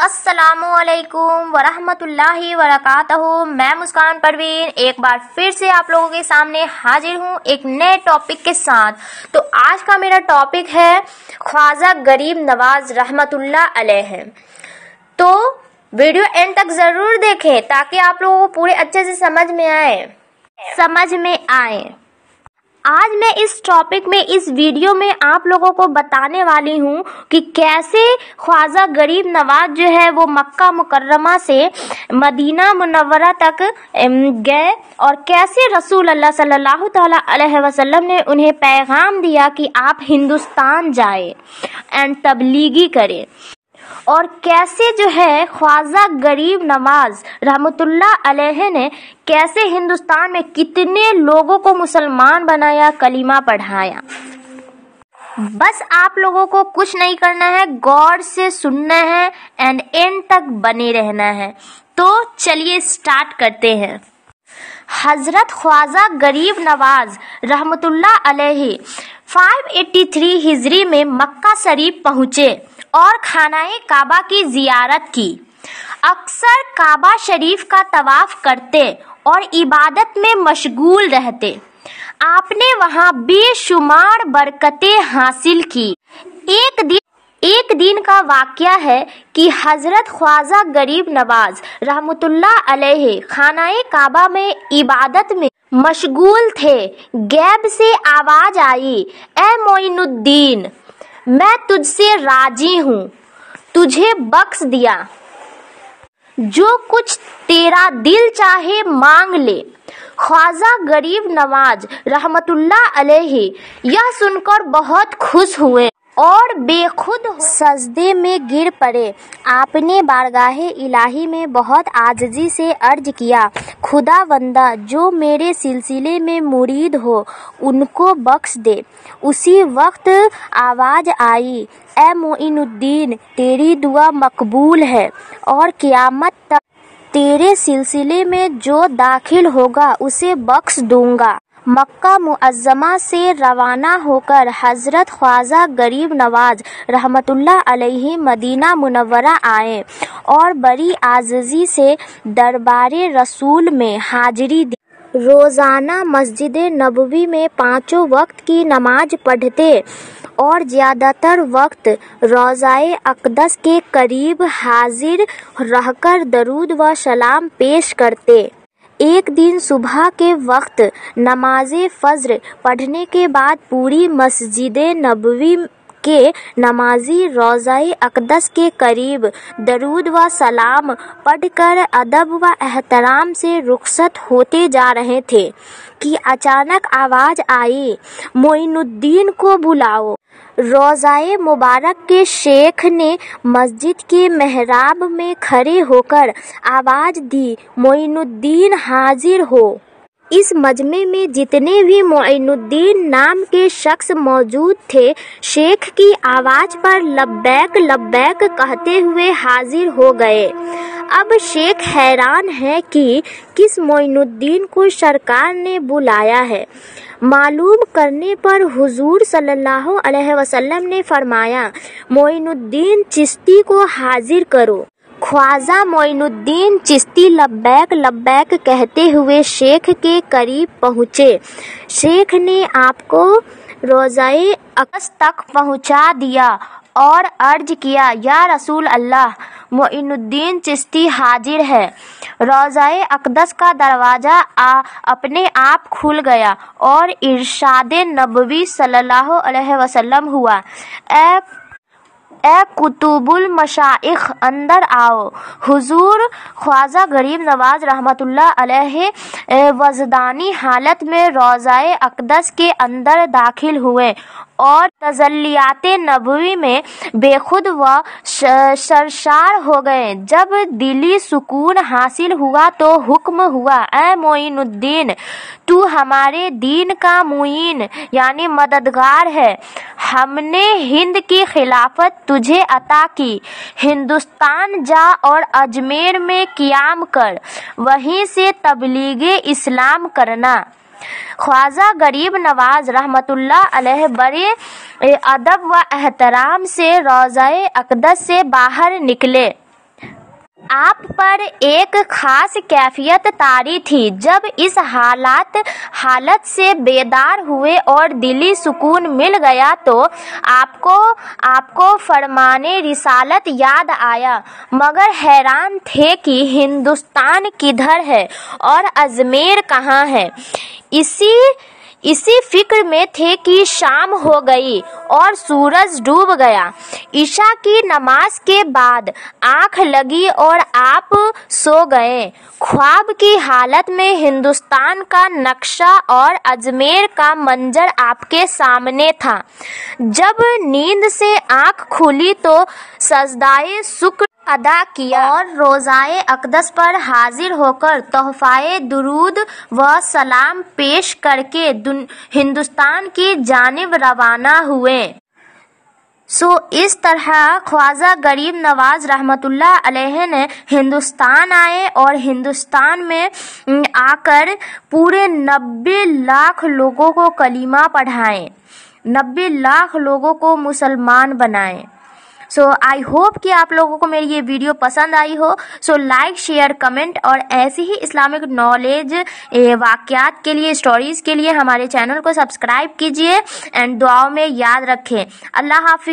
अस्सलामुअलैकुम वरहमतुल्लाहि वबरकातुहू। मैं मुस्कान परवीन एक बार फिर से आप लोगों के सामने हाजिर हूँ एक नए टॉपिक के साथ। तो आज का मेरा टॉपिक है ख्वाजा गरीब नवाज रहमतुल्लाह अलैह। तो वीडियो एंड तक ज़रूर देखें ताकि आप लोगों को पूरे अच्छे से समझ में आए। आज मैं इस टॉपिक में इस वीडियो में आप लोगों को बताने वाली हूँ कि कैसे ख्वाजा गरीब नवाज जो है वो मक्का मुकर्रमा से मदीना मुनव्वरा तक गए और कैसे रसूल अल्लाह सल्लल्लाहु तआला अलैहि वसल्लम ने उन्हें पैगाम दिया कि आप हिंदुस्तान जाए एंड तबलीगी करें, और कैसे जो है ख्वाजा गरीब नवाज रहमतुल्लाह अलैह ने कैसे हिंदुस्तान में कितने लोगों को मुसलमान बनाया, कलीमा पढ़ाया। बस आप लोगों को कुछ नहीं करना है, गौर से सुनना है एंड एंड तक बने रहना है। तो चलिए स्टार्ट करते हैं। हजरत ख्वाजा गरीब नवाज रहमतुल्लाह अलैह 583 हिजरी में मक्का शरीफ पहुँचे और खानाए काबा की जियारत की। अक्सर काबा शरीफ का तवाफ करते और इबादत में मशगूल रहते। आपने वहां बेशुमार बरकतें हासिल की। एक दिन का वाक़या है कि हजरत ख्वाजा गरीब नवाज रहमतुल्लाह अलैह खानाए काबा में इबादत में मशगूल थे। गैब से आवाज आई, ए मोइनुद्दीन, मैं तुझसे राजी हूँ, तुझे बख्श दिया, जो कुछ तेरा दिल चाहे मांग ले। ख्वाजा गरीब नवाज रहमतुल्लाह अलैह यह सुनकर बहुत खुश हुए और बेखुद सजदे में गिर पड़े। आपने बारगाहे इलाही में बहुत आजिज़ी से अर्ज किया, खुदावंदा, जो मेरे सिलसिले में मुरीद हो उनको बख्श दे। उसी वक्त आवाज़ आई, ए मोइनुद्दीन, तेरी दुआ मकबूल है और क़यामत तक तेरे सिलसिले में जो दाखिल होगा उसे बख्श दूंगा। मक्का मुअज़्ज़मा से रवाना होकर हज़रत ख्वाजा गरीब नवाज रहमतुल्लाह अलैह मदीना मुनव्वरा आए और बड़ी आजिज़ी से दरबारे रसूल में हाजिरी दी। रोज़ाना मस्जिद नबवी में 5 वक्त की नमाज पढ़ते और ज़्यादातर वक्त रोज़ाए अक़दस के करीब हाजिर रहकर दरूद व सलाम पेश करते। एक दिन सुबह के वक्त नमाज़े फ़ज्र पढ़ने के बाद पूरी मस्जिद नबवी के नमाजी रोज़ाए अक़दस के करीब दरूद व सलाम पढ़कर अदब व एहतराम से रुखसत होते जा रहे थे कि अचानक आवाज़ आई, मोइनुद्दीन को बुलाओ। रोज़ाए मुबारक के शेख ने मस्जिद के मेहराब में खड़े होकर आवाज़ दी, मोइनुद्दीन हाजिर हो। इस मजमे में जितने भी मोइनुद्दीन नाम के शख्स मौजूद थे, शेख की आवाज़ पर लब्बैक लब्बैक कहते हुए हाजिर हो गए। अब शेख हैरान है कि किस मोइनुद्दीन को सरकार ने बुलाया है। मालूम करने पर हुजूर सल्लल्लाहु अलैहि वसल्लम ने फरमाया, मोइनुद्दीन चिश्ती को हाजिर करो। ख्वाजा मोइनुद्दीन चिश्ती लब्बैक लब्बैक कहते हुए शेख के करीब पहुँचे। शेख ने आपको रोज़ाए अक़दस तक पहुँचा दिया और अर्ज किया, या रसूल अल्लाह, मोइनुद्दीन चिश्ती हाजिर है। रोज़ाए अक़दस का दरवाज़ा अपने आप खुल गया और इरशादे नबवी सल्लल्लाहु अलैहि वसल्लम हुआ, ए कुतुबुल मशाइख, अंदर आओ। हुजूर ख्वाजा गरीब नवाज रहमतुल्लाह अलैह वजदानी हालत में रोज़ाए अक़दस के अंदर दाखिल हुए और तजल्लियाते नबवी में बेखुद व सरशार हो गए। जब दिली सुकून हासिल हुआ तो हुक्म हुआ, ए मोइनुद्दीन, तू हमारे दीन का मुईन यानी मददगार है। हमने हिंद की खिलाफत तुझे अता की। हिंदुस्तान जा और अजमेर में क़याम कर, वहीं से तबलीगे इस्लाम करना। ख्वाजा गरीब नवाज रहमतुल्लाह अलैह बड़े अदब व एहतराम से रोज़ाए अक़दस से बाहर निकले। आप पर एक खास कैफियत तारी थी। जब इस हालत से बेदार हुए और दिली सुकून मिल गया तो आपको फरमाने रिसालत याद आया, मगर हैरान थे कि हिंदुस्तान किधर है और अजमेर कहाँ है। इसी फिक्र में थे कि शाम हो गई और सूरज डूब गया। ईशा की नमाज के बाद आंख लगी और आप सो गए। ख्वाब की हालत में हिंदुस्तान का नक्शा और अजमेर का मंजर आपके सामने था। जब नींद से आंख खुली तो सजदाए शुक्र अदा किया और रोज़ाए अक़दस पर हाजिर होकर तोहफ़ाए दुरूद व सलाम पेश करके हिंदुस्तान की जानिब रवाना हुए। इस तरह ख्वाजा गरीब नवाज रहमतुल्लाह अलैह ने हिंदुस्तान आए और हिंदुस्तान में आकर पूरे 90 लाख लोगों को कलीमा पढ़ाएं, 90 लाख लोगों को मुसलमान बनाएं। आई होप कि आप लोगों को मेरी ये वीडियो पसंद आई हो। लाइक, शेयर, कमेंट और ऐसी ही इस्लामिक नॉलेज वाक़यात के लिए, स्टोरीज़ के लिए हमारे चैनल को सब्सक्राइब कीजिए एंड दुआओं में याद रखें। अल्लाह हाफ़िज़।